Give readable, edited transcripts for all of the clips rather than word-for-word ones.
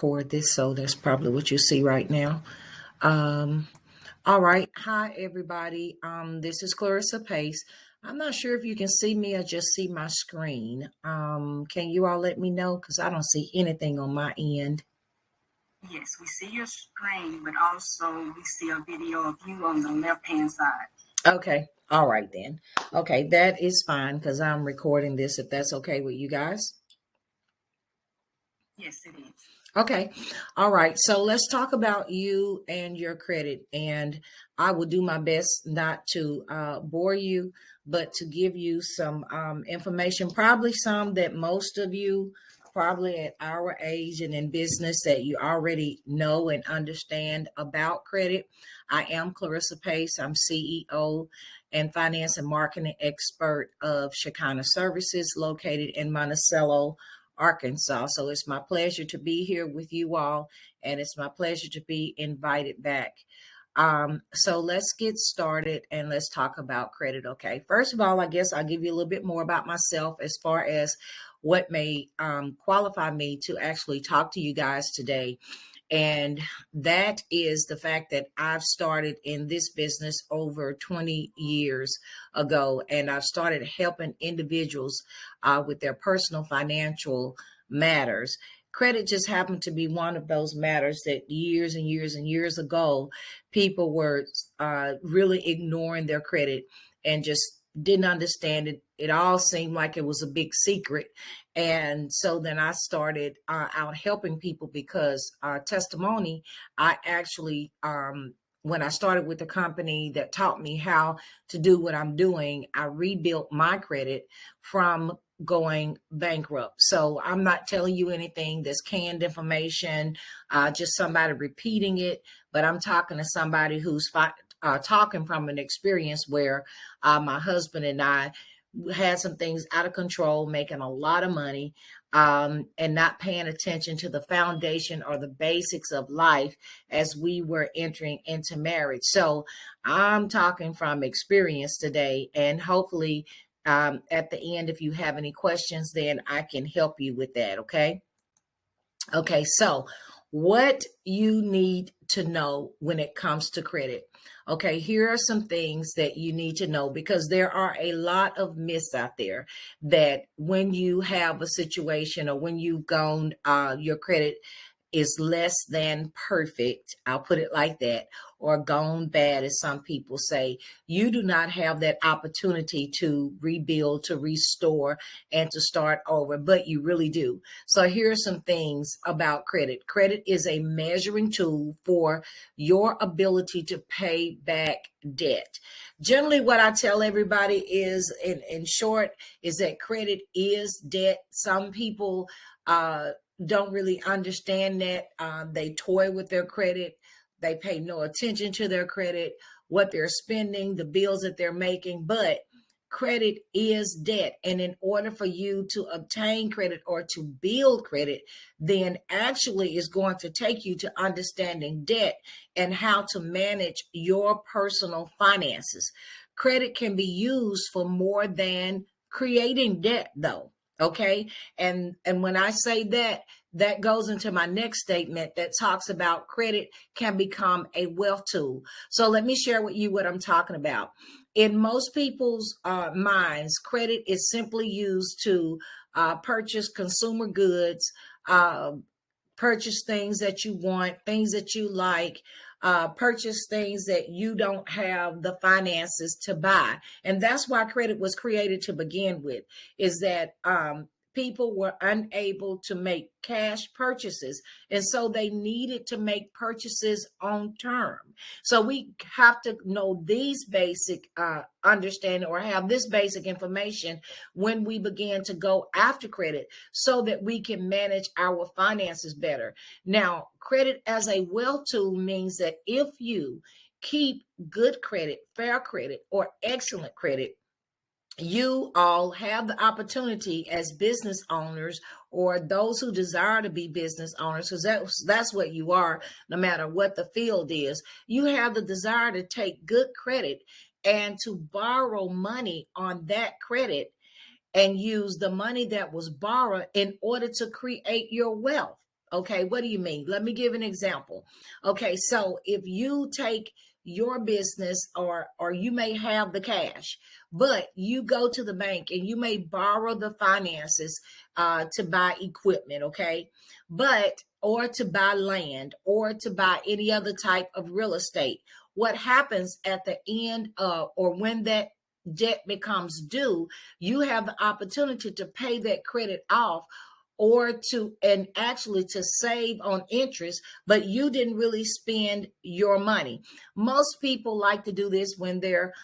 For this, so that's probably what you see right now. Um, all right. Hi, everybody. This is Clarissa Pace. I'm not sure if you can see me or just see my screen. Can you all let me know? Because I don't see anything on my end. Yes, we see your screen, but also we see a video of you on the left-hand side. Okay. All right, then. Okay, that is fine because I'm recording this if that's okay with you guys. Yes, it is. Okay. All right. So let's talk about you and your credit. And I will do my best not to bore you, but to give you some information, probably some that most of you, probably at our age and in business, that you already know and understand about credit. I am Clarissa Pace. I'm CEO and finance and marketing expert of Shekinah Services located in Monticello, Arkansas. So it's my pleasure to be here with you all, and it's my pleasure to be invited back. So let's get started and let's talk about credit. Okay. First of all, I guess I'll give you a little bit more about myself as far as what may qualify me to actually talk to you guys today. And that is the fact that I've started in this business over 20 years ago, and I've started helping individuals with their personal financial matters. Credit just happened to be one of those matters that years and years and years ago, people were really ignoring their credit and just didn't understand it. It all seemed like it was a big secret. And so then I started out helping people because testimony, I actually, when I started with the company that taught me how to do what I'm doing, I rebuilt my credit from going bankrupt. So I'm not telling you anything that's canned information, just somebody repeating it, but I'm talking to somebody who's talking from an experience where my husband and I had some things out of control, making a lot of money, and not paying attention to the foundation or the basics of life as we were entering into marriage. So I'm talking from experience today, and hopefully at the end, if you have any questions, then I can help you with that. Okay. Okay. So what you need to know when it comes to credit. Okay, here are some things that you need to know because there are a lot of myths out there that when you have a situation or when you've gone, your credit is less than perfect. I'll put it like that, or gone bad, as some people say. You do not have that opportunity to rebuild, to restore, and to start over, but you really do. So here are some things about credit. Credit is a measuring tool for your ability to pay back debt. Generally, what I tell everybody is, in short, is that credit is debt. Some people don't really understand that. They toy with their credit. They pay no attention to their credit, what they're spending, the bills that they're making. But credit is debt. And in order for you to obtain credit or to build credit, then actually is going to take you to understanding debt and how to manage your personal finances. Credit can be used for more than creating debt, though. Okay. And when I say that, that goes into my next statement that talks about credit can become a wealth tool. So let me share with you what I'm talking about. In most people's minds, credit is simply used to purchase consumer goods, uh, purchase things that you want, things that you like, purchase things that you don't have the finances to buy. And that's why credit was created to begin with, is that people were unable to make cash purchases. And so they needed to make purchases on term. So we have to know these basic understanding or have this basic information when we begin to go after credit so that we can manage our finances better. Now, credit as a wealth tool means that if you keep good credit, fair credit, or excellent credit, you all have the opportunity as business owners or those who desire to be business owners, because that's what you are, no matter what the field is. You have the desire to take good credit and to borrow money on that credit and use the money that was borrowed in order to create your wealth. Okay, what do you mean? Let me give an example. Okay, so if you take your business, or you may have the cash, but you go to the bank and you may borrow the finances to buy equipment, okay, but or to buy land or to buy any other type of real estate. What happens at the end of, or when that debt becomes due, you have the opportunity to pay that credit off, or to, and actually to save on interest, but you didn't really spend your money. Most people like to do this when they're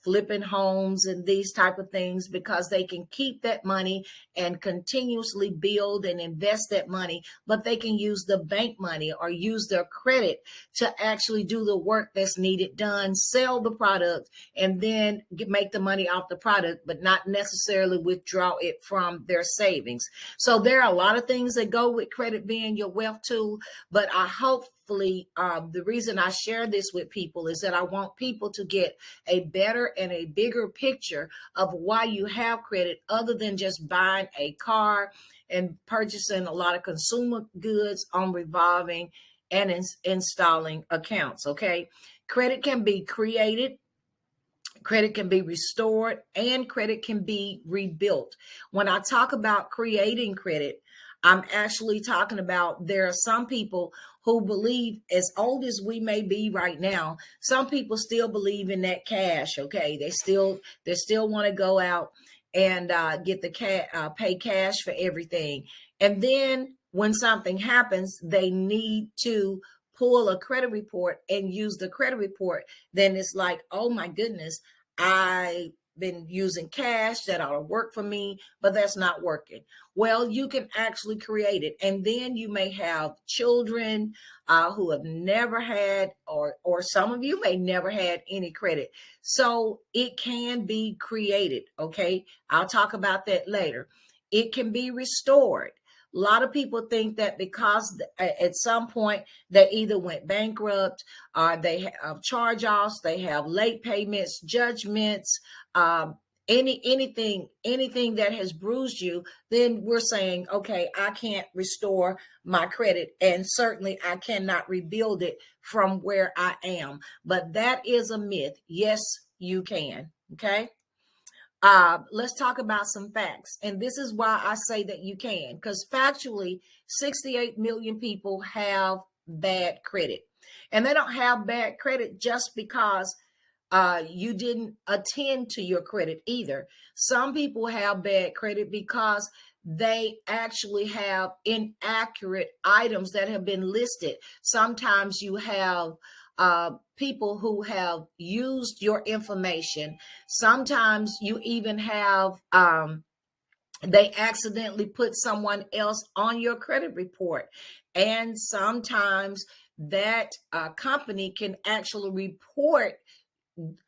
flipping homes and these type of things, because they can keep that money and continuously build and invest that money, but they can use the bank money or use their credit to actually do the work that's needed done, sell the product, and then make the money off the product, but not necessarily withdraw it from their savings. So there are a lot of things that go with credit being your wealth tool, but I hopefully the reason I share this with people is that I want people to get a better and a bigger picture of why you have credit, other than just buying a car and purchasing a lot of consumer goods on revolving and installing accounts. Okay, credit can be created, credit can be restored, and credit can be rebuilt. When I talk about creating credit, I'm actually talking about, there are some people who believe, as old as we may be right now, some people still believe in that cash. Okay, they still want to go out and get the pay cash for everything, and then when something happens, they need to pull a credit report and use the credit report. Then it's like, oh my goodness, I've been using cash that ought to work for me, but that's not working. Well, you can actually create it. And then you may have children who have never had, or some of you may never had any credit. So it can be created. Okay, I'll talk about that later. It can be restored. A lot of people think that because at some point they either went bankrupt, they have charge-offs, they have late payments, judgments, anything that has bruised you, then we're saying, okay, I can't restore my credit, and certainly I cannot rebuild it from where I am. But that is a myth. Yes, you can. Okay. Let's talk about some facts. And this is why I say that you can, because factually, 68 million people have bad credit. And they don't have bad credit just because you didn't attend to your credit either. Some people have bad credit because they actually have inaccurate items that have been listed. Sometimes you have people who have used your information. Sometimes you even have they accidentally put someone else on your credit report. And sometimes that company can actually report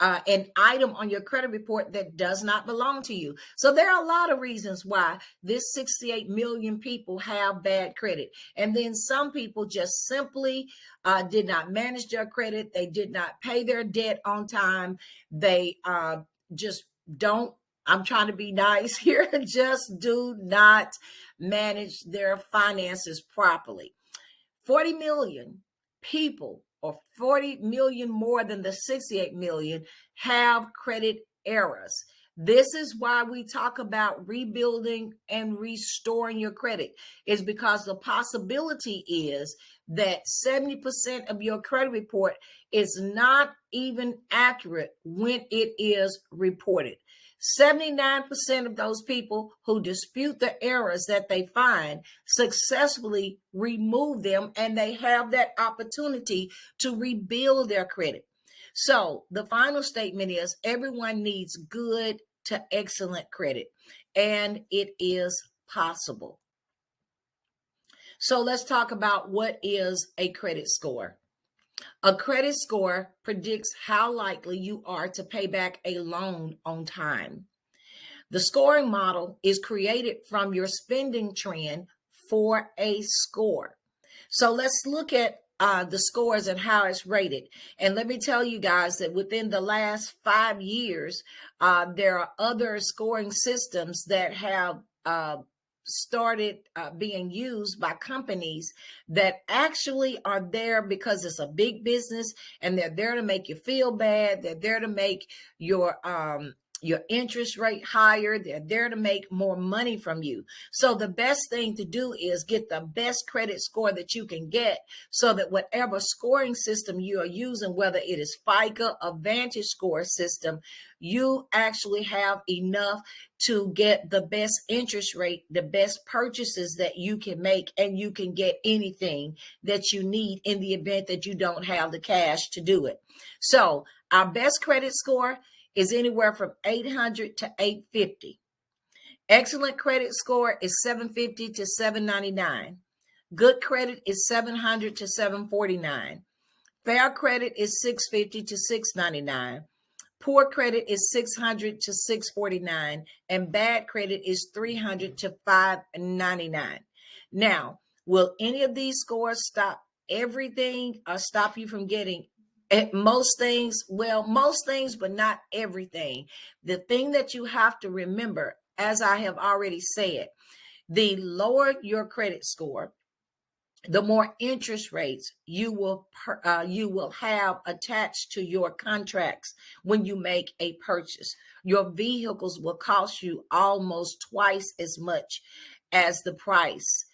an item on your credit report that does not belong to you. So there are a lot of reasons why this 68 million people have bad credit. And then some people just simply did not manage their credit. They did not pay their debt on time. They just don't, I'm trying to be nice here, just do not manage their finances properly. 40 million people, or 40 million more than the 68 million, have credit errors. This is why we talk about rebuilding and restoring your credit, is because the possibility is that 70% of your credit report is not even accurate when it is reported. 79% of those people who dispute the errors that they find successfully remove them, and they have that opportunity to rebuild their credit. So the final statement is, everyone needs good to excellent credit, and it is possible. So let's talk about what is a credit score. A credit score predicts how likely you are to pay back a loan on time. The scoring model is created from your spending trend for a score. So let's look at the scores and how it's rated. And let me tell you guys that within the last 5 years, there are other scoring systems that have started being used by companies that actually are there because it's a big business and they're there to make you feel bad. They're there to make your interest rate higher. They're there to make more money from you. So the best thing to do is get the best credit score that you can get, so that whatever scoring system you are using, whether it is FICA or Vantage score system, you actually have enough to get the best interest rate, the best purchases that you can make, and you can get anything that you need in the event that you don't have the cash to do it. So our best credit score is anywhere from 800 to 850. Excellent credit score is 750 to 799. Good credit is 700 to 749. Fair credit is 650 to 699. Poor credit is 600 to 649, and bad credit is 300 to 599. Now, will any of these scores stop everything or stop you from getting most things? Well, most things, but not everything. The thing that you have to remember, as I have already said, the lower your credit score, the more interest rates you will have attached to your contracts when you make a purchase. Your vehicles will cost you almost twice as much as the price.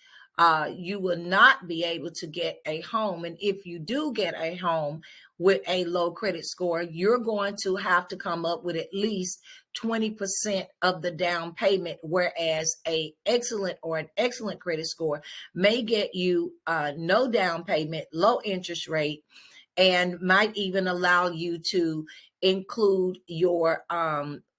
You will not be able to get a home. And if you do get a home with a low credit score, you're going to have to come up with at least 20% of the down payment, whereas an excellent credit score may get you no down payment, low interest rate, and might even allow you to include your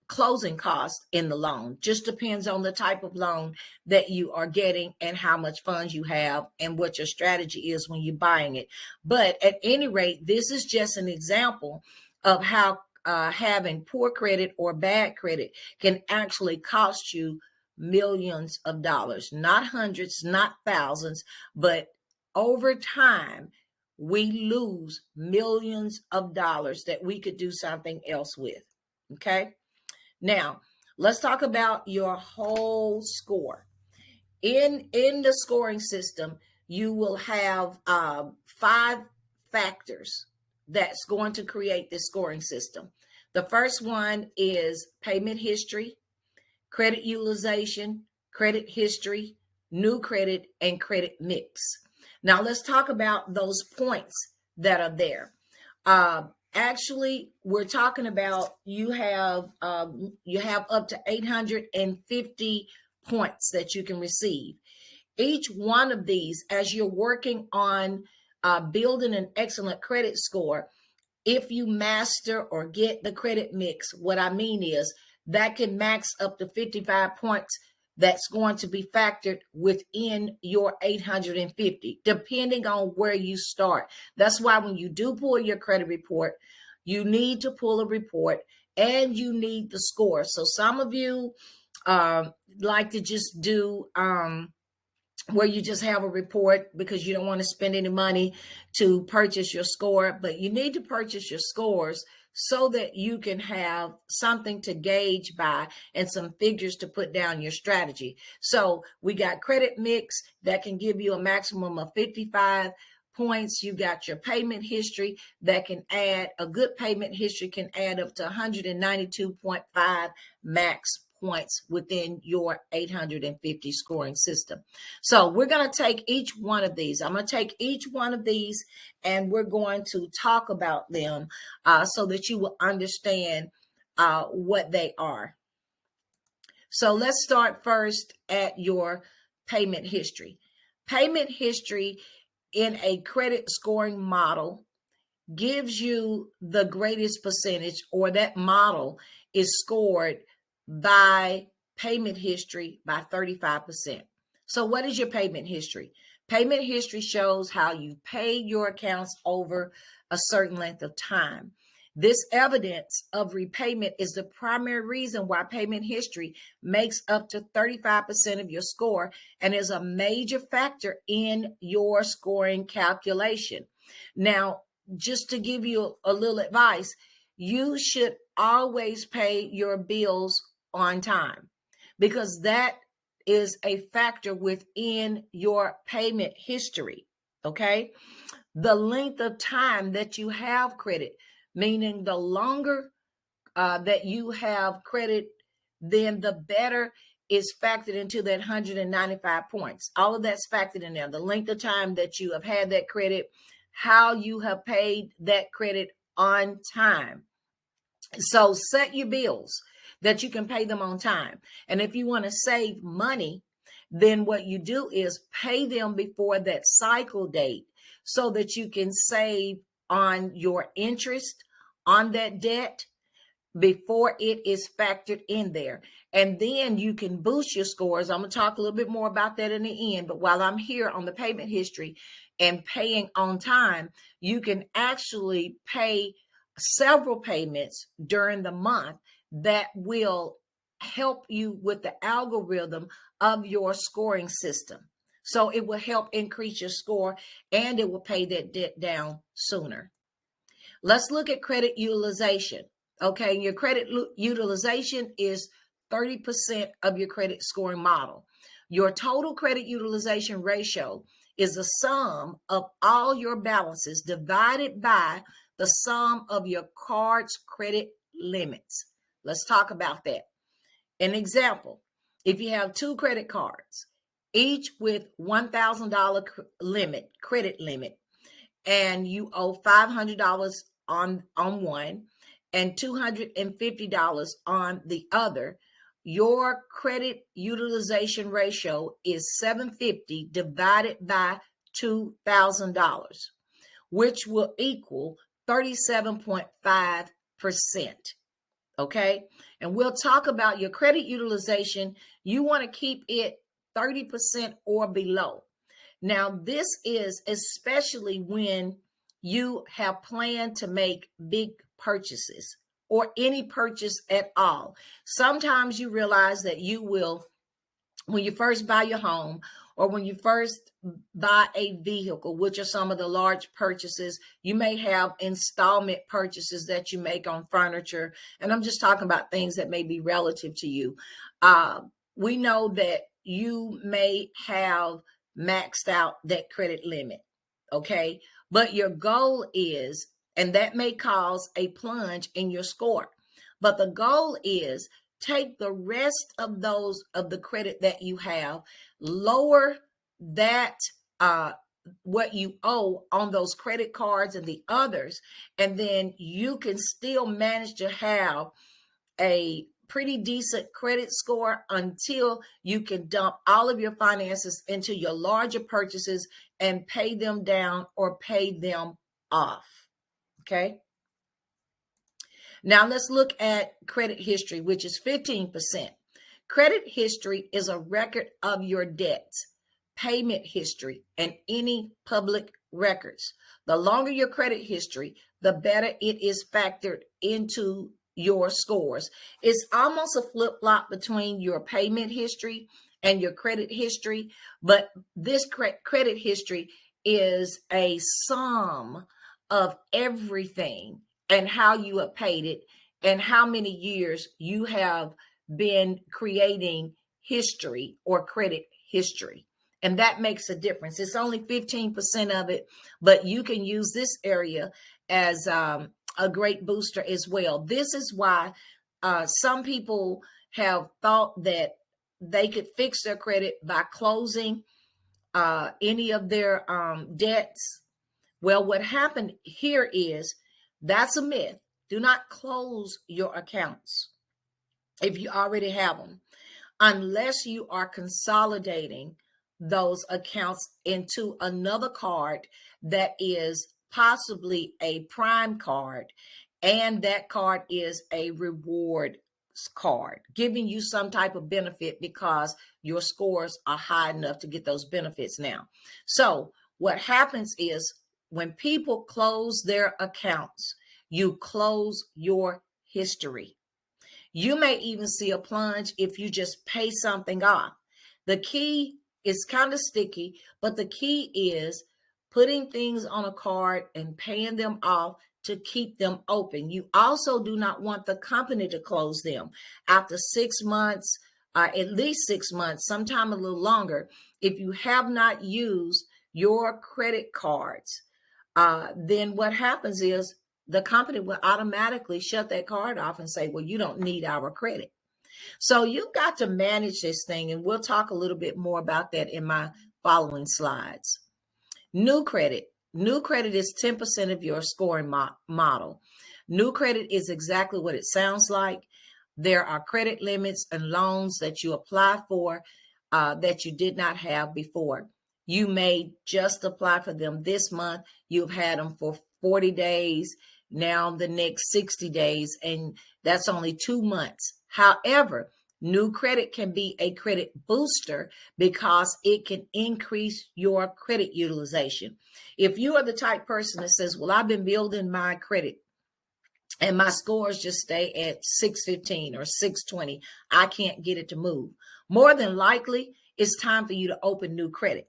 closing costs in the loan. Just depends on the type of loan that you are getting and how much funds you have and what your strategy is when you're buying it. But at any rate, this is just an example of how having poor credit or bad credit can actually cost you millions of dollars, not hundreds, not thousands, but over time, we lose millions of dollars that we could do something else with. Okay. Now, let's talk about your whole score. In the scoring system, you will have 5 factors that's going to create this scoring system. The first one is payment history, credit utilization, credit history, new credit, and credit mix. Now, let's talk about those points that are there. Actually, we're talking about you have up to 850 points that you can receive. Each one of these, as you're working on building an excellent credit score, if you master or get the credit mix, what I mean is that can max up to 55 points that's going to be factored within your 850, depending on where you start. That's why when you do pull your credit report, you need to pull a report and you need the score. So some of you like to just do where you just have a report because you don't want to spend any money to purchase your score, but you need to purchase your scores so that you can have something to gauge by and some figures to put down your strategy. So we got credit mix that can give you a maximum of 55 points. You got your payment history that can add, a good payment history can add up to 192.5 max points within your 850 scoring system. So we're going to take each one of these. I'm going to take each one of these and we're going to talk about them so that you will understand what they are. So let's start first at your payment history. Payment history in a credit scoring model gives you the greatest percentage, or that model is scored by payment history by 35%. So what is your payment history? Payment history shows how you pay your accounts over a certain length of time. This evidence of repayment is the primary reason why payment history makes up to 35% of your score and is a major factor in your scoring calculation. Now, just to give you a little advice, you should always pay your bills on time, because that is a factor within your payment history. Okay. The length of time that you have credit, meaning the longer that you have credit, then the better is factored into that 195 points. All of that's factored in there. The length of time that you have had that credit, how you have paid that credit on time. So set your bills that you can pay them on time. And if you want to save money, then what you do is pay them before that cycle date so that you can save on your interest on that debt before it is factored in there. And then you can boost your scores. I'm going to talk a little bit more about that in the end. But while I'm here on the payment history and paying on time, you can actually pay several payments during the month that will help you with the algorithm of your scoring system. So it will help increase your score and it will pay that debt down sooner. Let's look at credit utilization. Okay, your credit utilization is 30% of your credit scoring model. Your total credit utilization ratio is the sum of all your balances divided by the sum of your card's credit limits. Let's talk about that. An example, if you have 2 credit cards, each with $1,000 credit limit, and you owe $500 on one and $250 on the other, your credit utilization ratio is 750 divided by $2,000, which will equal 37.5%. Okay. And we'll talk about your credit utilization. You want to keep it 30% or below. Now, this is especially when you have planned to make big purchases or any purchase at all. Sometimes you realize that you will, when you first buy your home or when you first buy a vehicle, which are some of the large purchases, you may have installment purchases that you make on furniture. And I'm just talking about things that may be relative to you. We know that you may have maxed out that credit limit. Okay. But your goal is, and that may cause a plunge in your score, but the goal is take the rest of the credit that you have, lower that what you owe on those credit cards and the others, and then you can still manage to have a pretty decent credit score until you can dump all of your finances into your larger purchases and pay them down or pay them off. Okay. Now let's look at credit history, which is 15%. Credit history is a record of your debts, payment history, and any public records. The longer your credit history, the better it is factored into your scores. It's almost a flip-flop between your payment history and your credit history, but this credit history is a sum of everything and how you have paid it and how many years you have been creating history or credit history. And that makes a difference. It's only 15% of it, but you can use this area as a great booster as well. This is why some people have thought that they could fix their credit by closing any of their debts. Well, what happened here is that's a myth. Do not close your accounts if you already have them, unless you are consolidating those accounts into another card that is possibly a prime card, and that card is a reward card, giving you some type of benefit because your scores are high enough to get those benefits now. So what happens is when people close their accounts, you close your history. You may even see a plunge if you just pay something off. The key is kind of sticky, but the key is putting things on a card and paying them off to keep them open. You also do not want the company to close them. After 6 months, at least 6 months, sometime a little longer, if you have not used your credit cards, then what happens is the company will automatically shut that card off and say, well, you don't need our credit. So you've got to manage this thing, and we'll talk a little bit more about that in my following slides. New credit. New credit is 10% of your scoring model. New credit is exactly what it sounds like. There are credit limits and loans that you apply for that you did not have before. You may just apply for them this month. You've had them for 40 days, now the next 60 days, and that's only 2 months. However, new credit can be a credit booster because it can increase your credit utilization. If you are the type person that says, well, I've been building my credit and my scores just stay at 615 or 620, I can't get it to move. More than likely, it's time for you to open new credit,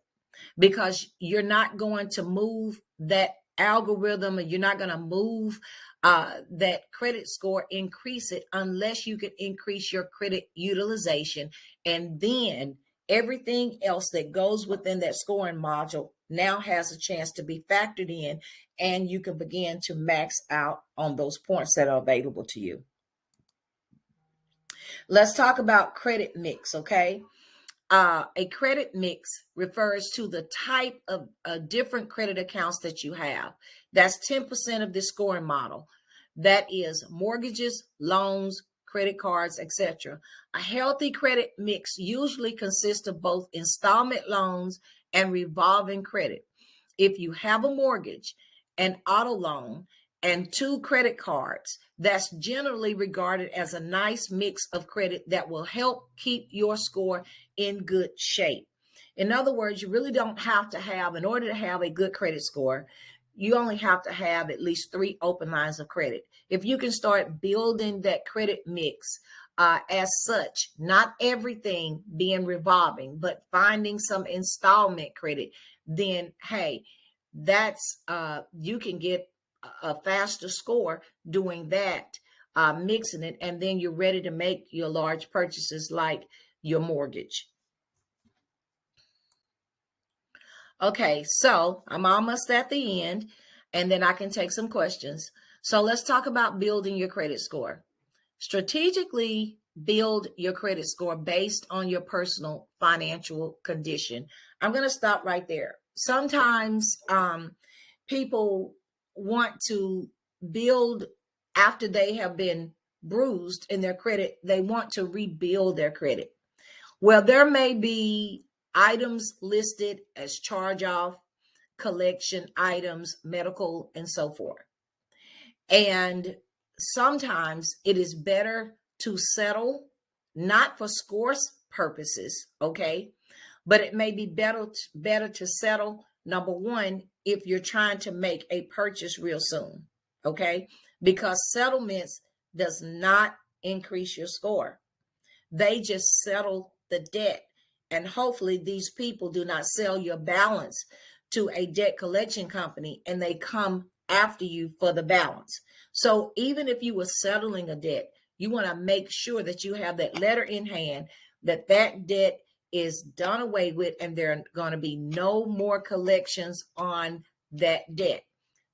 because you're not going to move that algorithm, and you're not going to move that credit score, increase it, unless you can increase your credit utilization. And then everything else that goes within that scoring module now has a chance to be factored in, and you can begin to max out on those points that are available to you. Let's talk about credit mix, okay? A credit mix refers to the type of different credit accounts that you have. That's 10% of the scoring model. That is mortgages, loans, credit cards, etc. A healthy credit mix usually consists of both installment loans and revolving credit. If you have a mortgage, an auto loan, and 2 credit cards, that's generally regarded as a nice mix of credit that will help keep your score in good shape. In other words, you really don't have to have, in order to have a good credit score, you only have to have at least 3 open lines of credit. If you can start building that credit mix as such, not everything being revolving, but finding some installment credit, then hey, that's you can get a faster score doing that, mixing it, and then you're ready to make your large purchases like your mortgage. Okay, so I'm almost at the end, and then I can take some questions. So let's talk about building your credit score. Strategically build your credit score based on your personal financial condition. I'm going to stop right there. Sometimes people want to build after they have been bruised in their credit. They want to rebuild their credit. Well, there may be items listed as charge-off, collection items, medical, and so forth. And sometimes it is better to settle, not for scores purposes, okay? But it may be better to settle, number one, if you're trying to make a purchase real soon, okay? Because settlements does not increase your score. They just settle the debt. And hopefully these people do not sell your balance to a debt collection company and they come after you for the balance. So even if you were settling a debt, you want to make sure that you have that letter in hand, that that debt is done away with, and there are going to be no more collections on that debt.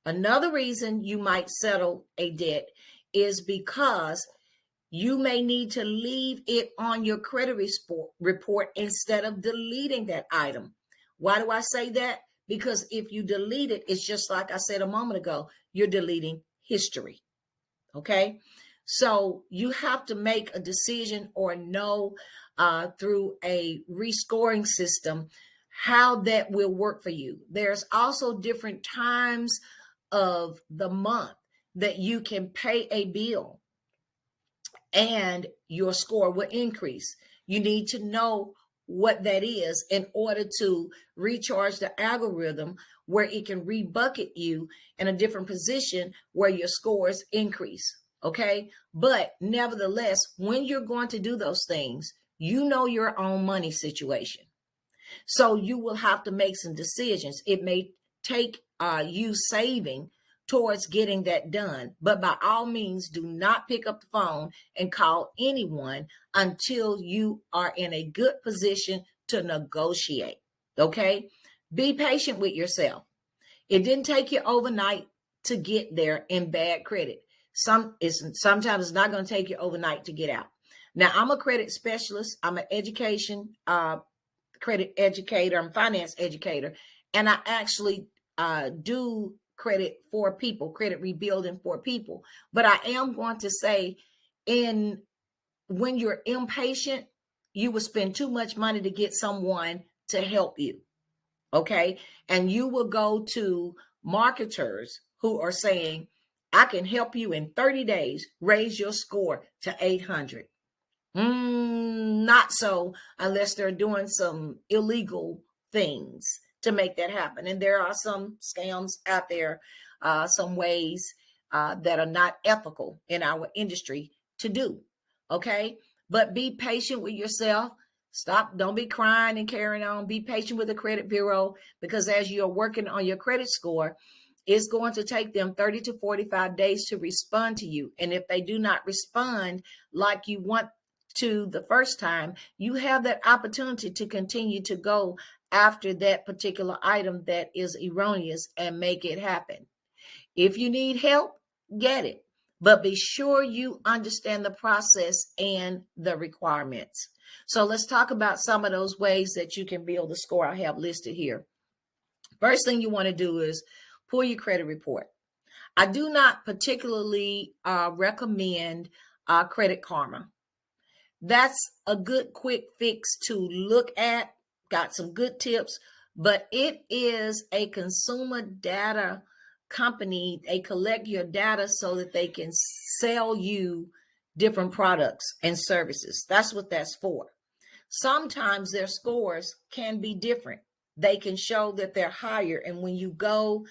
Another reason you might settle a debt is because you may need to leave it on your credit report instead of deleting that item. Why do I say that? Because if you delete it, it's just like I said a moment ago, you're deleting history. Okay? So you have to make a decision or know through a rescoring system how that will work for you. There's also different times of the month that you can pay a bill and your score will increase. You need to know what that is in order to recharge the algorithm where it can rebucket you in a different position where your scores increase. Okay. But nevertheless, when you're going to do those things, you know your own money situation. So you will have to make some decisions. It may take you saving towards getting that done. But by all means, do not pick up the phone and call anyone until you are in a good position to negotiate. Okay? Be patient with yourself. It didn't take you overnight to get there in bad credit. Sometimes it's not going to take you overnight to get out. Now, I'm a credit specialist. I'm an credit educator. I'm a finance educator, and I actually do credit for people, credit rebuilding for people. But I am going to say, when you're impatient, you will spend too much money to get someone to help you. Okay. And you will go to marketers who are saying, I can help you in 30 days, raise your score to 800. Not so, unless they're doing some illegal things to make that happen. And there are some scams out there, some ways that are not ethical in our industry to do. Okay. But be patient with yourself. Stop. Don't be crying and carrying on. Be patient with the credit bureau, because as you're working on your credit score, it's going to take them 30 to 45 days to respond to you. And if they do not respond like you want to the first time, you have that opportunity to continue to go after that particular item that is erroneous and make it happen. If you need help, get it. But be sure you understand the process and the requirements. So let's talk about some of those ways that you can build the score I have listed here. First thing you want to do is pull your credit report. I do not particularly recommend Credit Karma. That's a good quick fix to look at. Got some good tips, but it is a consumer data company. They collect your data so that they can sell you different products and services. That's what that's for. Sometimes their scores can be different. They can show that they're higher. And when you go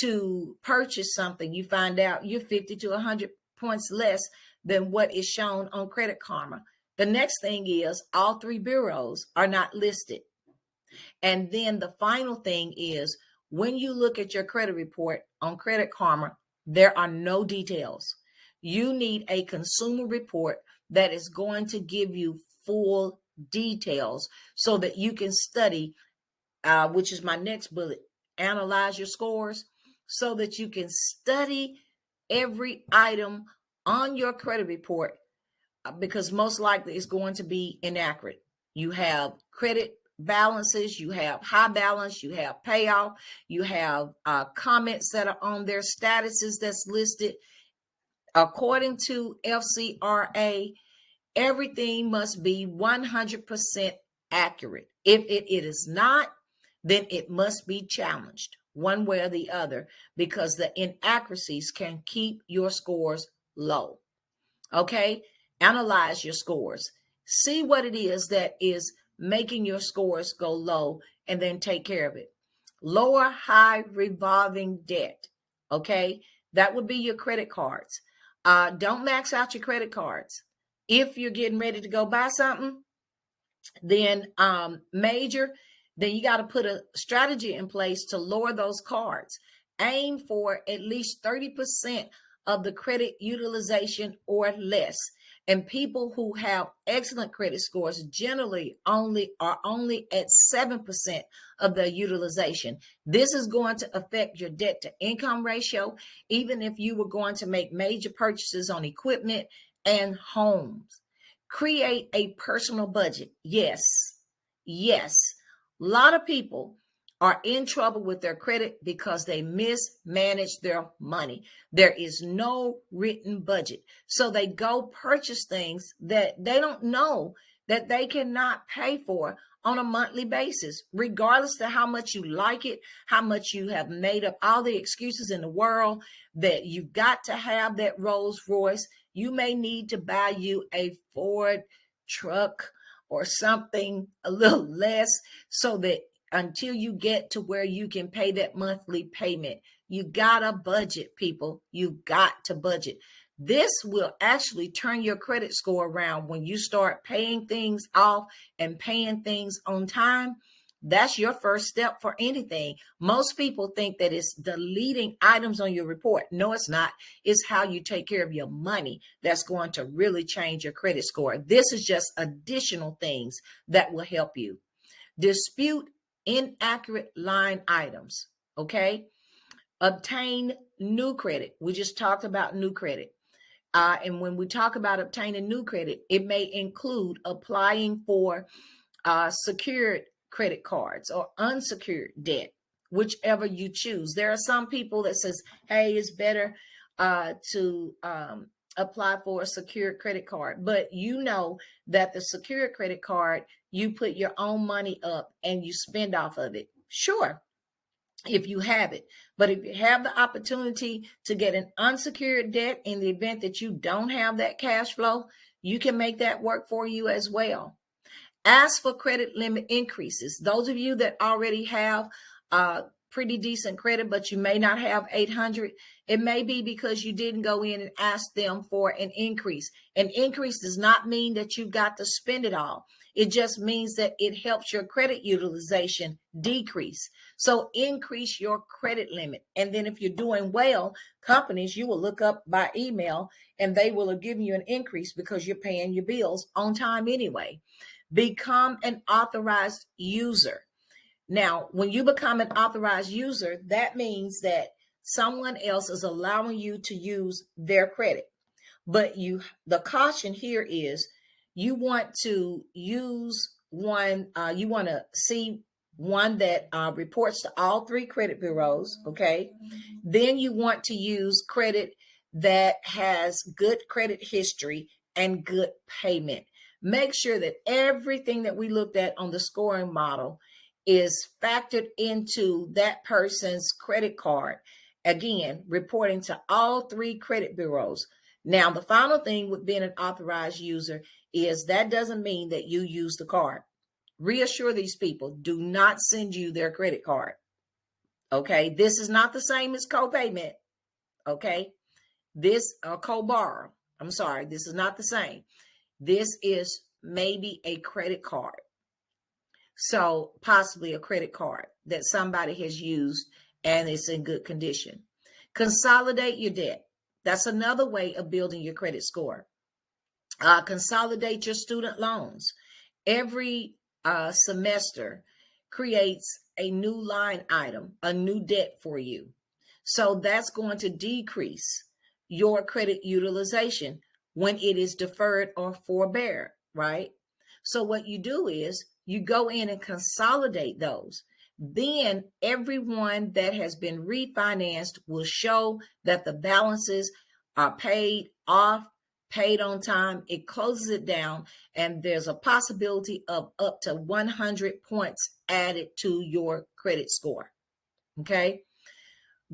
to purchase something, you find out you're 50 to 100 points less than what is shown on Credit Karma. The next thing is all three bureaus are not listed. And then the final thing is, when you look at your credit report on Credit Karma, there are no details. You need a consumer report that is going to give you full details so that you can study, which is my next bullet, analyze your scores, so that you can study every item on your credit report, because most likely it's going to be inaccurate. You have credit balances, you have high balance, you have payoff, you have comments that are on their statuses that's listed. According to FCRA, everything must be 100% accurate. If it is not, then it must be challenged one way or the other, because the inaccuracies can keep your scores low. Okay? Analyze your scores. See what it is that is making your scores go low, and then take care of it. Lower high revolving debt. Okay? That would be your credit cards. Don't max out your credit cards. If you're getting ready to go buy something, then then you got to put a strategy in place to lower those cards. Aim for at least 30% of the credit utilization or less. And people who have excellent credit scores generally are only at 7% of their utilization. This is going to affect your debt to income ratio, even if you were going to make major purchases on equipment and homes. Create a personal budget. Yes. A lot of people are in trouble with their credit because they mismanage their money. There is no written budget. So they go purchase things that they don't know that they cannot pay for on a monthly basis, regardless of how much you like it, how much you have made up all the excuses in the world that you've got to have that Rolls Royce. You may need to buy you a Ford truck or something a little less, so that until you get to where you can pay that monthly payment, you gotta budget, people. You got to budget. This will actually turn your credit score around when you start paying things off and paying things on time. That's your first step for anything. Most people think that it's deleting items on your report. No, it's not. It's how you take care of your money that's going to really change your credit score. This is just additional things that will help you. Dispute inaccurate line items. Okay. Obtain new credit. We just talked about new credit. And when we talk about obtaining new credit, it may include applying for secured credit cards or unsecured debt, whichever you choose. There are some people that says, hey, it's better to apply for a secured credit card. But you know that the secured credit card, you put your own money up and you spend off of it. Sure, if you have it. But if you have the opportunity to get an unsecured debt in the event that you don't have that cash flow, you can make that work for you as well. Ask for credit limit increases. Those of you that already have pretty decent credit, but you may not have 800, it may be because you didn't go in and ask them for an increase. An increase does not mean that you've got to spend it all. It just means that it helps your credit utilization decrease. So increase your credit limit. And then if you're doing well, companies, you will look up by email and they will have given you an increase because you're paying your bills on time anyway. Become an authorized user. Now, when you become an authorized user, that means that someone else is allowing you to use their credit. But the caution here is you want to use one, you want to see one that reports to all 3 credit bureaus, okay? Then you want to use credit that has good credit history and good payment. Make sure that everything that we looked at on the scoring model is factored into that person's credit card. Again, reporting to all 3 credit bureaus. Now, the final thing with being an authorized user is that doesn't mean that you use the card. Reassure these people, do not send you their credit card. Okay, this is not the same as co-payment. Okay, this co-borrow. I'm sorry, this is not the same. This is maybe a credit card. So possibly a credit card that somebody has used and it's in good condition. Consolidate your debt. That's another way of building your credit score. Consolidate your student loans. Every semester creates a new line item, a new debt for you. So that's going to decrease your credit utilization when it is deferred or forbear, right? So what you do is you go in and consolidate those. Then everyone that has been refinanced will show that the balances are paid off, paid on time. It closes it down, and there's a possibility of up to 100 points added to your credit score. Okay.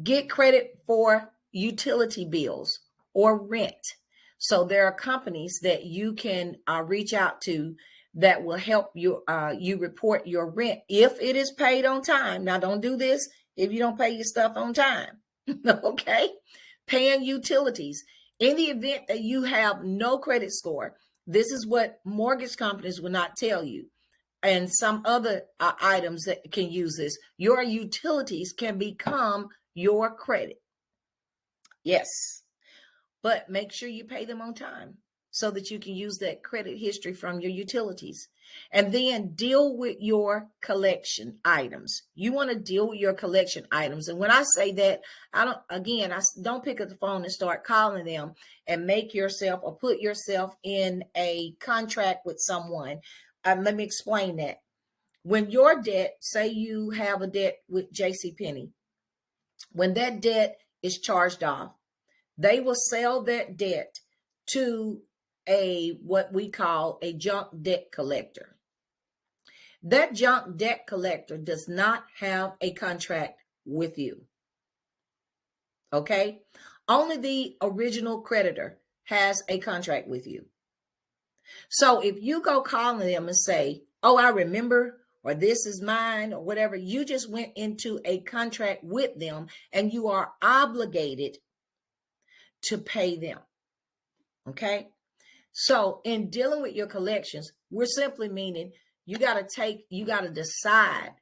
Get credit for utility bills or rent. So there are companies that you can reach out to that will help you you report your rent if it is paid on time. Now, don't do this if you don't pay your stuff on time. Okay? Paying utilities. In the event that you have no credit score, this is what mortgage companies will not tell you. And some other items that can use this. Your utilities can become your credit. Yes. But make sure you pay them on time so that you can use that credit history from your utilities. And then deal with your collection items. You want to deal with your collection items. And when I say that, I don't pick up the phone and start calling them and make yourself or put yourself in a contract with someone. Let me explain that. When your debt, say you have a debt with JCPenney, when that debt is charged off, they will sell that debt to what we call a junk debt collector. That junk debt collector does not have a contract with you. Okay? Only the original creditor has a contract with you. So if you go calling them and say, oh, I remember, or this is mine, or whatever, you just went into a contract with them and you are obligated to pay them. Okay? So in dealing with your collections, we're simply meaning You got to decide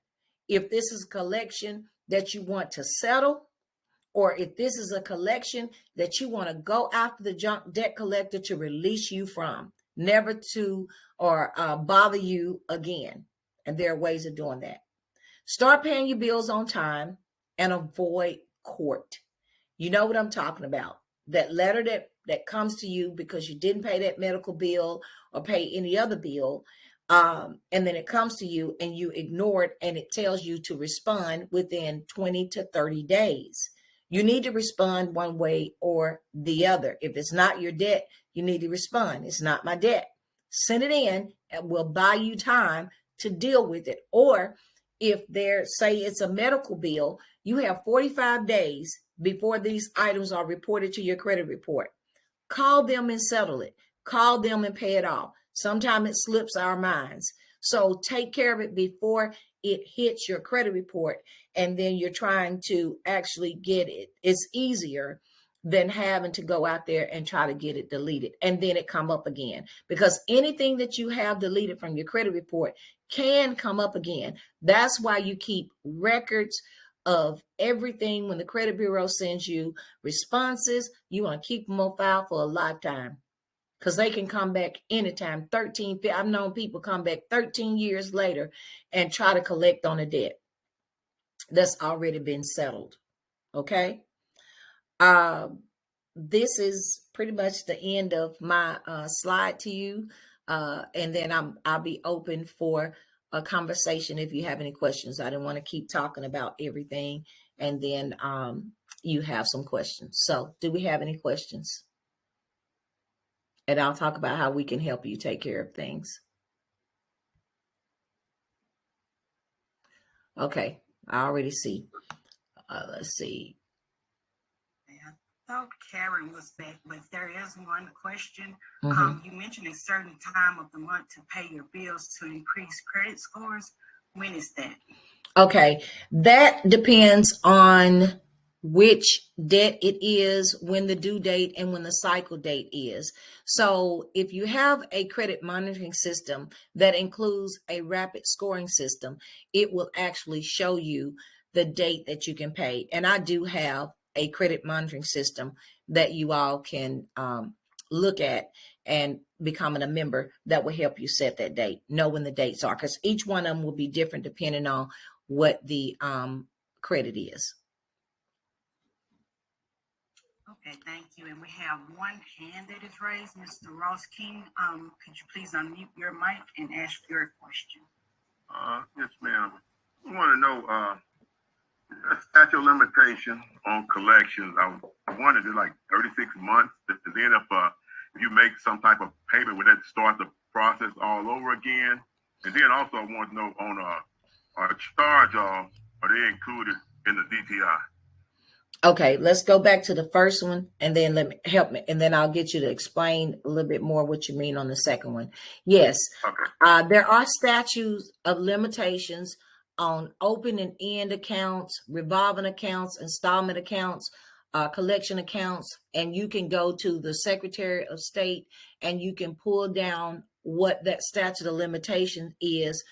if this is a collection that you want to settle, or if this is a collection that you want to go after the junk debt collector to release you from, never to or bother you again. And there are ways of doing that. Start paying your bills on time and avoid court. You know what I'm talking about. That letter that comes to you because you didn't pay that medical bill or pay any other bill. And then it comes to you and you ignore it, and it tells you to respond within 20 to 30 days. You need to respond one way or the other. If it's not your debt, you need to respond. It's not my debt. Send it in, and we'll buy you time to deal with it. Or if say it's a medical bill, you have 45 days before these items are reported to your credit report. Call them and settle it. Call them and pay it off. Sometimes it slips our minds. So take care of it before it hits your credit report, and then you're trying to actually get it. It's easier than having to go out there and try to get it deleted and then it come up again, because anything that you have deleted from your credit report can come up again. That's why you keep records of everything. When the credit bureau sends you responses, you want to keep them on file for a lifetime, because they can come back anytime. I've known people come back 13 years later and try to collect on a debt that's already been settled. Okay. This is pretty much the end of my slide to you. And then I'll be open for a conversation if you have any questions. I didn't want to keep talking about everything and then you have some questions. So do we have any questions? And I'll talk about how we can help you take care of things. Okay, I already see. Let's see. I thought Karen was back, but there is one question. Mm-hmm. You mentioned a certain time of the month to pay your bills to increase credit scores. When is that? Okay, that depends on which debt it is, when the due date, and when the cycle date is. So if you have a credit monitoring system that includes a rapid scoring system, it will actually show you the date that you can pay. And I do have a credit monitoring system that you all can look at and becoming a member that will help you set that date, know when the dates are, because each one of them will be different depending on what the credit is. Okay, thank you. And we have one hand that is raised. Mr. Ross King, could you please unmute your mic and ask your question? Yes, ma'am. I want to know statute of limitation on collections. I wanted it like 36 months. And then if you make some type of payment, would that start the process all over again? And then also I want to know on a charge-off, are they included in the DTI? Okay, let's go back to the first one and then help me, and then I'll get you to explain a little bit more what you mean on the second one. Yes, okay. There are statutes of limitations on open and end accounts, revolving accounts, installment accounts, collection accounts, and you can go to the Secretary of State and you can pull down what that statute of limitation is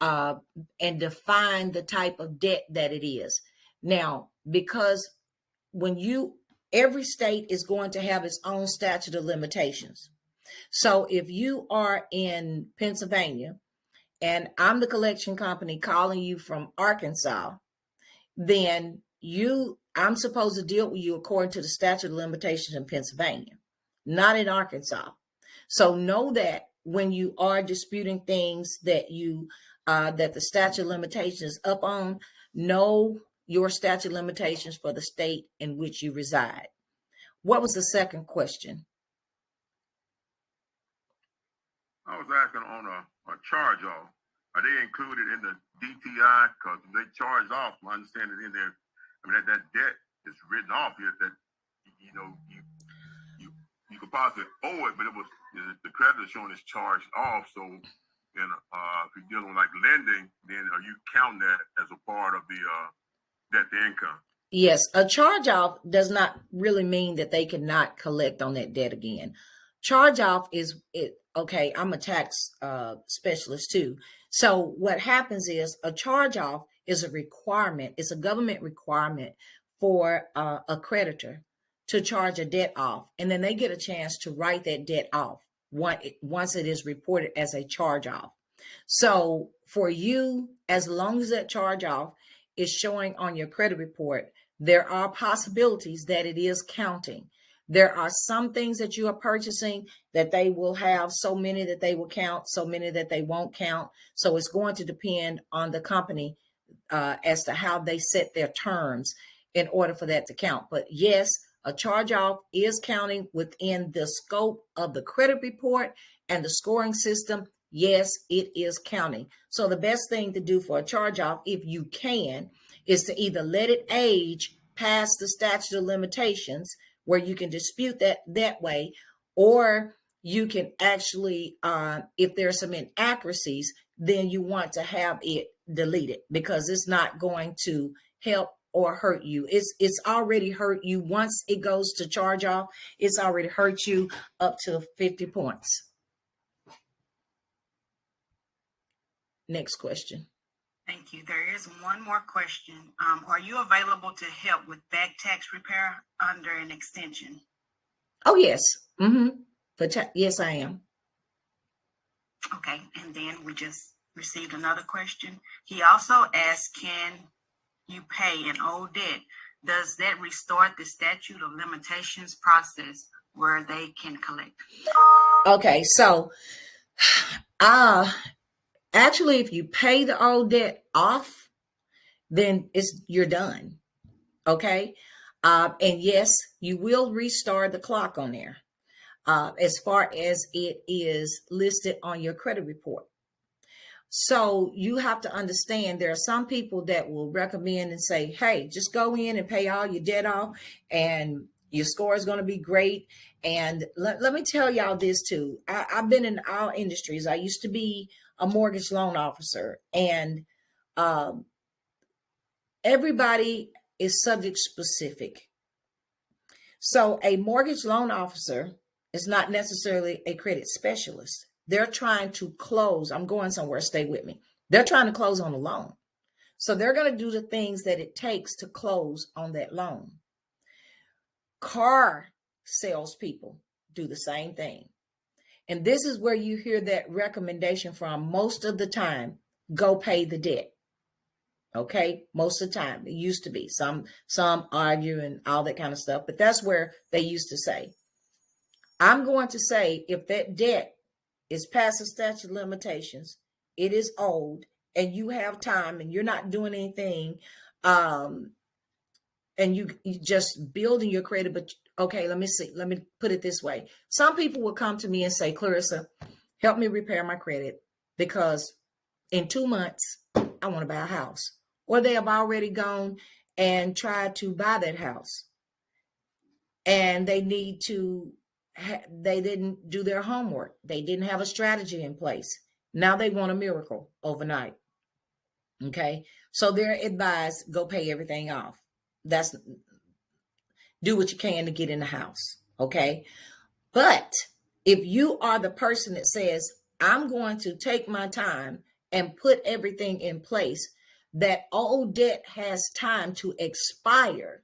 and define the type of debt that it is. Now, because every state is going to have its own statute of limitations. So if you are in Pennsylvania and I'm the collection company calling you from Arkansas, then I'm supposed to deal with you according to the statute of limitations in Pennsylvania, not in Arkansas. So know that when you are disputing things that that the statute of limitations is up on, know your statute of limitations for the state in which you reside. What was the second question? I was asking on a charge-off. Are they included in the DTI? Because they charged off, I understand it in there. I mean, that debt is written off here that, you could possibly owe it, but the creditor showing is charged off. So, if you're dealing with like lending, then are you counting that as a part of the debt to income? Yes, a charge-off does not really mean that they cannot collect on that debt again. Charge-off is it. Okay, I'm a tax specialist too. So what happens is a charge off is a requirement. It's a government requirement for a creditor to charge a debt off, and then they get a chance to write that debt off once it is reported as a charge off. So for you, as long as that charge off is showing on your credit report, there are possibilities that it is counting. There are some things that you are purchasing that they will have so many that they will count, so many that they won't count. So it's going to depend on the company as to how they set their terms in order for that to count. But yes, a charge off is counting within the scope of the credit report and the scoring system. Yes, it is counting. So the best thing to do for a charge off, if you can, is to either let it age past the statute of limitations where you can dispute that way, or you can actually, if there's some inaccuracies, then you want to have it deleted because it's not going to help or hurt you. It's already hurt you. Once it goes to charge off, it's already hurt you up to 50 points. Next question. Thank you. There is one more question. Are you available to help with back tax repair under an extension? Oh, yes. Yes, I am. Okay. And then we just received another question. He also asked, can you pay an old debt? Does that restart the statute of limitations process where they can collect? Okay. So, actually, if you pay the old debt off, then you're done. Okay. And yes, you will restart the clock on there as far as it is listed on your credit report. So you have to understand there are some people that will recommend and say, hey, just go in and pay all your debt off and your score is going to be great. And let me tell y'all this too. I've been in all industries. I used to be a mortgage loan officer, and everybody is subject specific. So a mortgage loan officer is not necessarily a credit specialist. They're trying to close. I'm going somewhere. Stay with me. They're trying to close on a loan. So they're going to do the things that it takes to close on that loan. Car salespeople do the same thing. And this is where you hear that recommendation from most of the time. Go pay the debt. Okay, most of the time. It used to be. Some argue and all that kind of stuff. But that's where they used to say. I'm going to say if that debt is past the statute of limitations, it is old, and you have time and you're not doing anything, and you just building your credit. But okay, let me put it this way. Some people will come to me and say, Clarissa, help me repair my credit because in 2 months, I want to buy a house. Or they have already gone and tried to buy that house. And they need to, they didn't do their homework. They didn't have a strategy in place. Now they want a miracle overnight. Okay. So they're advised, go pay everything off. Do what you can to get in the house. Okay. But if you are the person that says, I'm going to take my time and put everything in place, that old debt has time to expire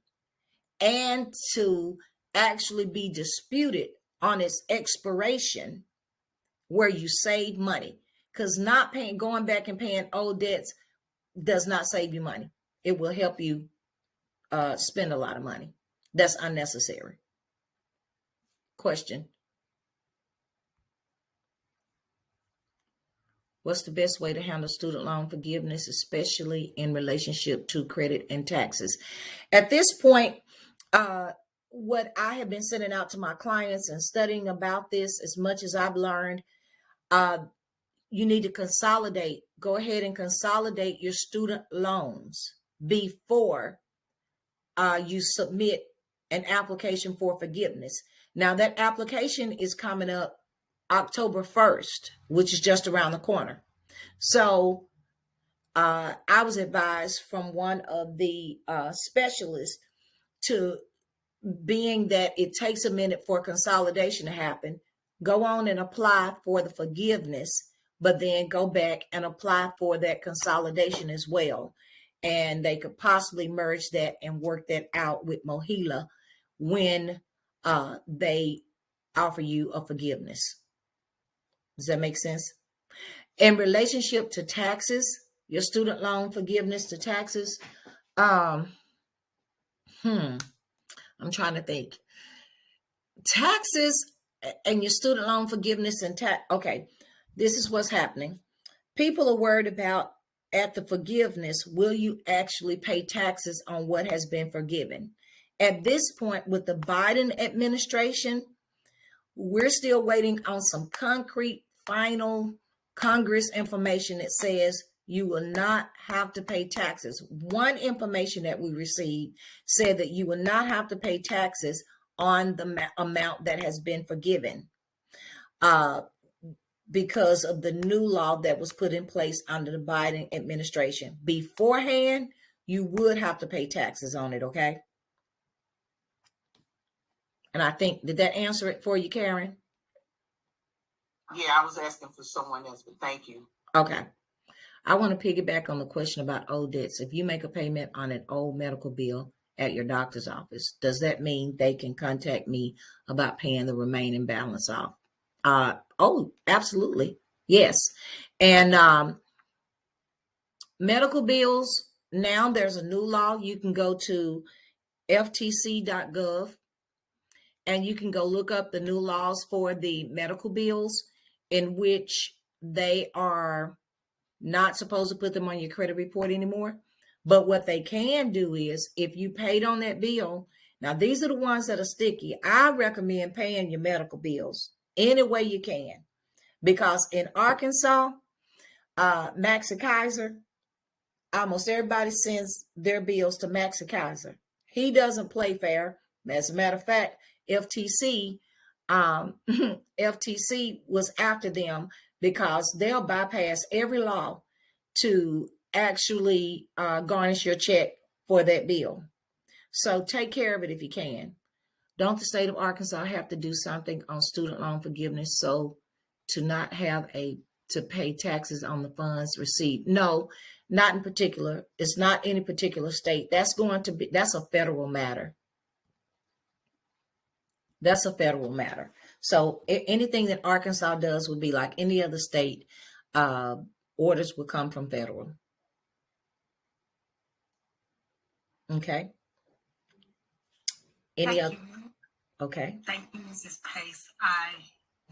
and to actually be disputed on its expiration where you save money. Because going back and paying old debts does not save you money. It will help you spend a lot of money. That's unnecessary. Question. What's the best way to handle student loan forgiveness, especially in relationship to credit and taxes? At this point, what I have been sending out to my clients and studying about this as much as I've learned, you need to consolidate. Go ahead and consolidate your student loans before you submit an application for forgiveness. Now, that application is coming up October 1st, which is just around the corner. So I was advised from one of the specialists to, being that it takes a minute for consolidation to happen, go on and apply for the forgiveness but then go back and apply for that consolidation as well. And they could possibly merge that and work that out with Mohila when they offer you a forgiveness. Does that make sense? In relationship to taxes, your student loan forgiveness to taxes, I'm trying to think. Taxes and your student loan forgiveness and tax. Okay, this is what's happening. People are worried about at the forgiveness, will you actually pay taxes on what has been forgiven? At this point, with the Biden administration, we're still waiting on some concrete, final Congress information that says you will not have to pay taxes. One information that we received said that you will not have to pay taxes on the amount that has been forgiven because of the new law that was put in place under the Biden administration. Beforehand, you would have to pay taxes on it, okay? And I think, did that answer it for you, Karen? Yeah, I was asking for someone else, but thank you. Okay. I want to piggyback on the question about old debts. If you make a payment on an old medical bill at your doctor's office, does that mean they can contact me about paying the remaining balance off? Oh, absolutely. Yes. And medical bills, now there's a new law. You can go to ftc.gov and you can go look up the new laws for the medical bills, in which they are not supposed to put them on your credit report anymore. But what they can do is, if you paid on that bill, now these are the ones that are sticky. I recommend paying your medical bills any way you can, because in Arkansas, Maxi Kaiser, almost everybody sends their bills to Maxi Kaiser. He doesn't play fair. As a matter of fact, FTC was after them because they'll bypass every law to actually garnish your check for that bill. So take care of it if you can. Don't the state of Arkansas have to do something on student loan forgiveness so to not have to pay taxes on the funds received? No, not in particular. It's not any particular state. That's a federal matter. That's a federal matter. So anything that Arkansas does would be like any other state. Orders would come from federal. Okay. Any other? Okay. Thank you, Mrs. Pace. I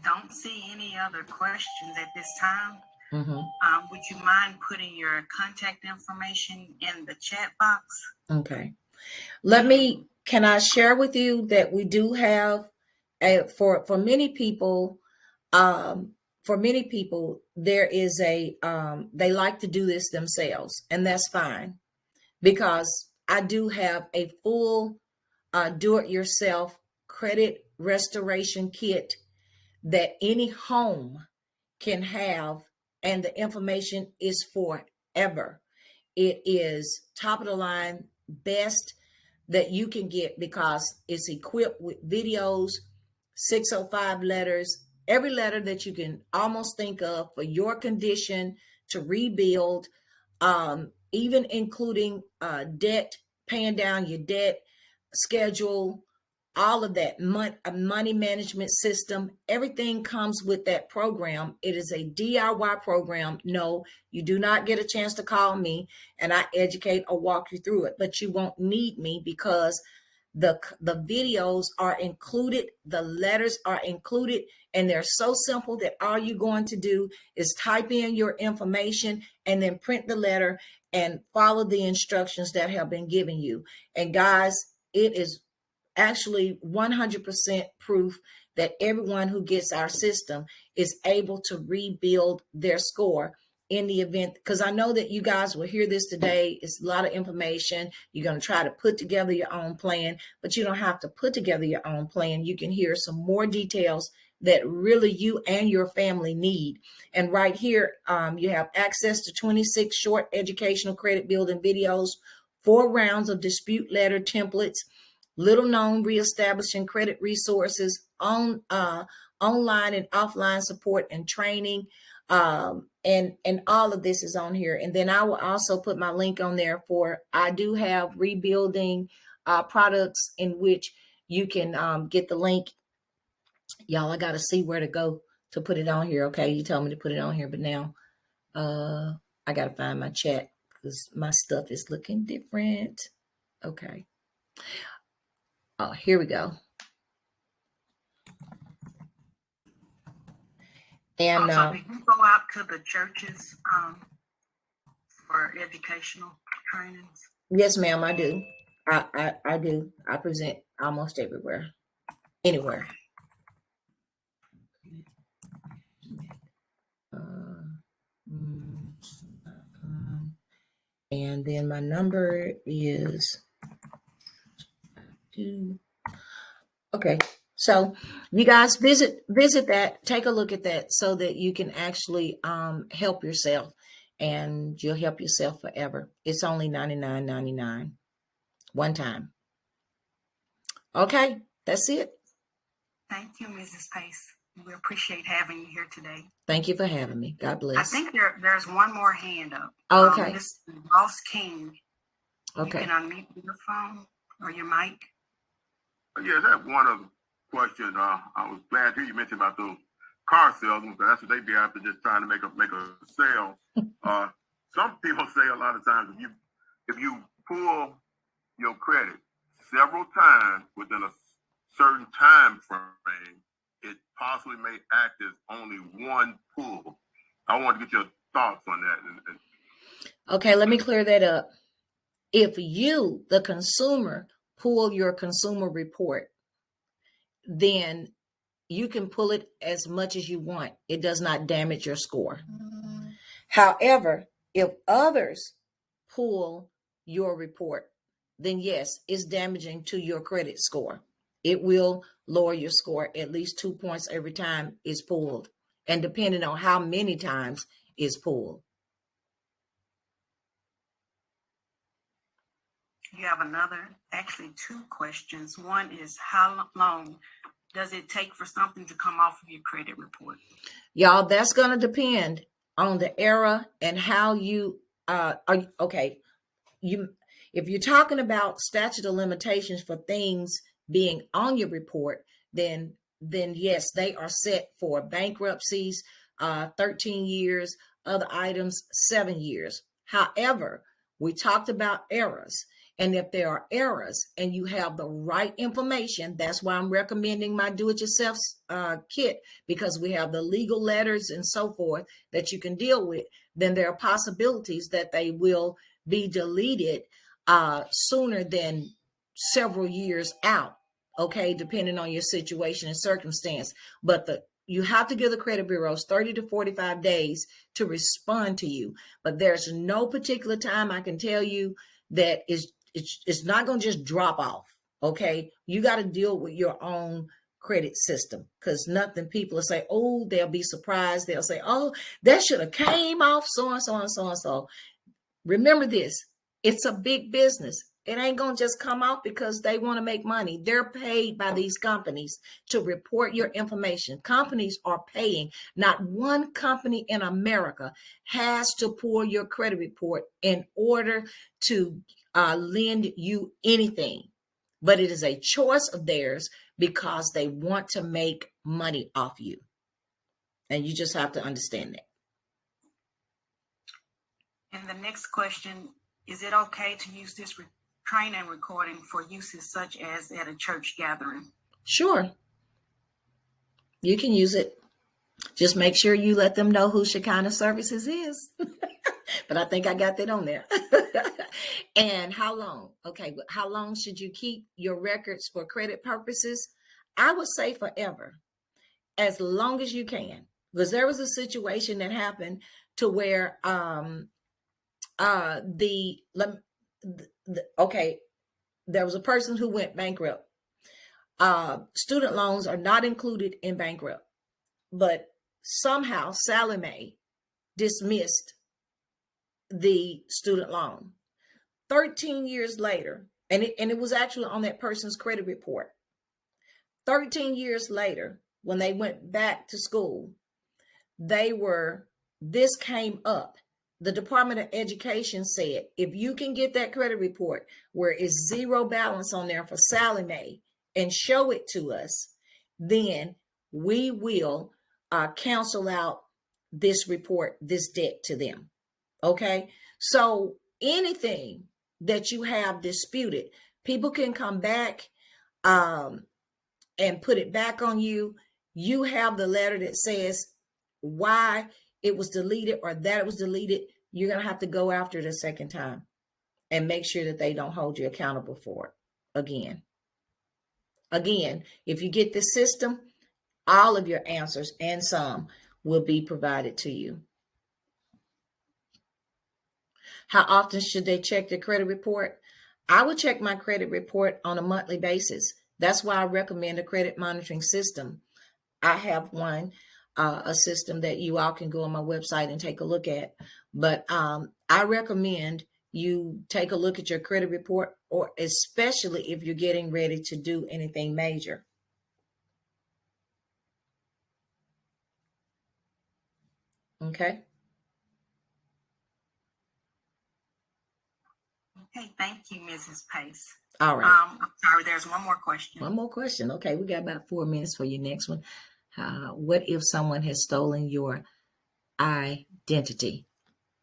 don't see any other questions at this time. Would you mind putting your contact information in the chat box? Okay. Can I share with you that we do have for many people, there is they like to do this themselves, and that's fine, because I do have a full do-it-yourself credit restoration kit that any home can have, and the information is forever. It is top of the line, best that you can get, because it's equipped with videos, 605 letters, every letter that you can almost think of for your condition to rebuild, even including debt, paying down your debt schedule, all of that, money management system, everything comes with that program. It is a DIY program. No, you do not get a chance to call me and I educate or walk you through it, but you won't need me, because the videos are included, the letters are included, and they're so simple that all you're going to do is type in your information and then print the letter and follow the instructions that have been given you. And guys, it is actually 100% proof that everyone who gets our system is able to rebuild their score in the event, because I know that you guys will hear this today. It's a lot of information. You're going to try to put together your own plan, but you don't have to put together your own plan. You can hear some more details that really you and your family need. And right here, you have access to 26 short educational credit building videos, 4 rounds of dispute letter templates, little known reestablishing credit resources, online and offline support and training, And all of this is on here. And then I will also put my link on there for, I do have rebuilding products in which you can get the link. Y'all, I got to see where to go to put it on here. Okay, you told me to put it on here, but now I got to find my chat because my stuff is looking different. Okay. Oh, here we go. And Also, do you go out to the churches for educational trainings? yes, ma'am, I do. I do. I present almost everywhere, anywhere. And then my number is 2. Okay. So you guys visit that, take a look at that so that you can actually help yourself, and you'll help yourself forever. It's only $99.99 one time. Okay, that's it. Thank you, Mrs. Pace. We appreciate having you here today. Thank you for having me. God bless. I think there's one more hand up. Okay. This Ross King. Okay. You can unmute your phone or your mic. Yes, I have one other question. I was glad to hear you mentioned about those car salesmen, because that's what they be after, just trying to make a sale. Some people say a lot of times if you pull your credit several times within a certain time frame, it possibly may act as only one pull. I want to get your thoughts on that. Okay, let me clear that up. If you, the consumer, pull your consumer report, then you can pull it as much as you want. It does not damage your score. However, if others pull your report, then yes, it's damaging to your credit score. It will lower your score at least 2 points every time it's pulled, and depending on how many times it's pulled. You have actually 2 questions. One is, how long does it take for something to come off of your credit report? Y'all, that's going to depend on the era and how you are. Okay. If you're talking about statute of limitations for things being on your report, then yes, they are set for bankruptcies, 13 years, other items, 7 years. However, we talked about errors. And if there are errors and you have the right information, that's why I'm recommending my do-it-yourself kit, because we have the legal letters and so forth that you can deal with. Then there are possibilities that they will be deleted sooner than several years out, okay, depending on your situation and circumstance. But you have to give the credit bureaus 30 to 45 days to respond to you. But there's no particular time I can tell you that it's not going to just drop off. Okay. You got to deal with your own credit system, because nothing, people will say, oh, they'll be surprised. They'll say, oh, that should have came off so and so and so and so. Remember this, it's a big business. It ain't going to just come out because they want to make money. They're paid by these companies to report your information. Companies are paying. Not one company in America has to pull your credit report in order to lend you anything. But it is a choice of theirs because they want to make money off you. And you just have to understand that. And the next question, is it okay to use this training recording for uses such as at a church gathering? Sure. You can use it. Just make sure you let them know who Shekinah Services is. But I think I got that on there. And how long? Okay, but how long should you keep your records for credit purposes? I would say forever, as long as you can. Because there was a situation that happened to where there was a person who went bankrupt. Student loans are not included in bankrupt, but somehow Sallie Mae dismissed the student loan. 13 years later, and it was actually on that person's credit report. 13 years later, when they went back to school, they were this came up. The Department of Education said, if you can get that credit report where it's zero balance on there for Sally Mae and show it to us, then we will cancel out this report, this debt to them. Okay. So anything that you have disputed, people can come back and put it back on you. You have the letter that says why it was deleted or that it was deleted. You're going to have to go after it a second time and make sure that they don't hold you accountable for it again. Again, if you get the system, all of your answers and some will be provided to you. How often should they check their credit report? I would check my credit report on a monthly basis. That's why I recommend a credit monitoring system. I have one, a system that you all can go on my website and take a look at. But I recommend you take a look at your credit report, or especially if you're getting ready to do anything major. Okay. Okay, thank you, Mrs. Pace. All right. I'm sorry, there's one more question. One more question. Okay, we got about 4 minutes for your next one. What if someone has stolen your identity?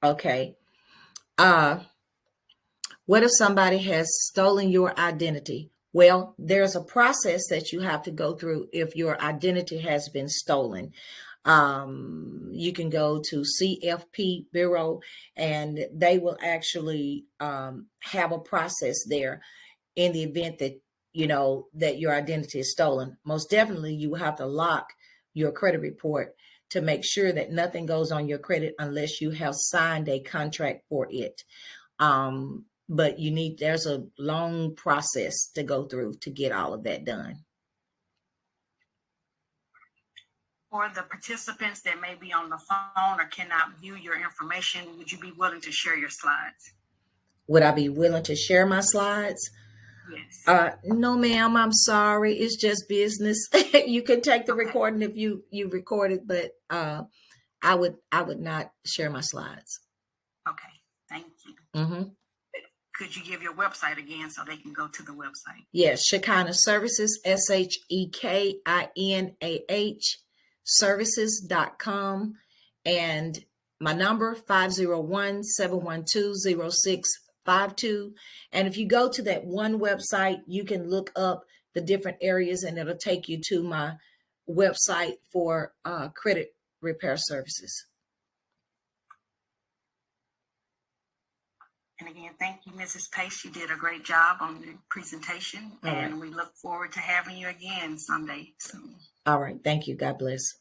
Okay. What if somebody has stolen your identity? Well, there's a process that you have to go through if your identity has been stolen. You can go to CFP Bureau and they will actually have a process there in the event that, that your identity is stolen. Most definitely, you will have to lock your credit report to make sure that nothing goes on your credit unless you have signed a contract for it. But there's a long process to go through to get all of that done. For the participants that may be on the phone or cannot view your information, would you be willing to share your slides? Would I be willing to share my slides? Yes. No, ma'am, I'm sorry. It's just business. You can take the recording if you record it, but I would not share my slides. Okay, thank you. Mm-hmm. Could you give your website again so they can go to the website? Yes, Shekinah Services, SHEKINAH services.com, and my number 501-712-0652. And if you go to that one website, you can look up the different areas and it'll take you to my website for credit repair services. And again, thank you, Mrs. Pace. You did a great job on the presentation, and we look forward to having you again someday soon. All right. Thank you. God bless.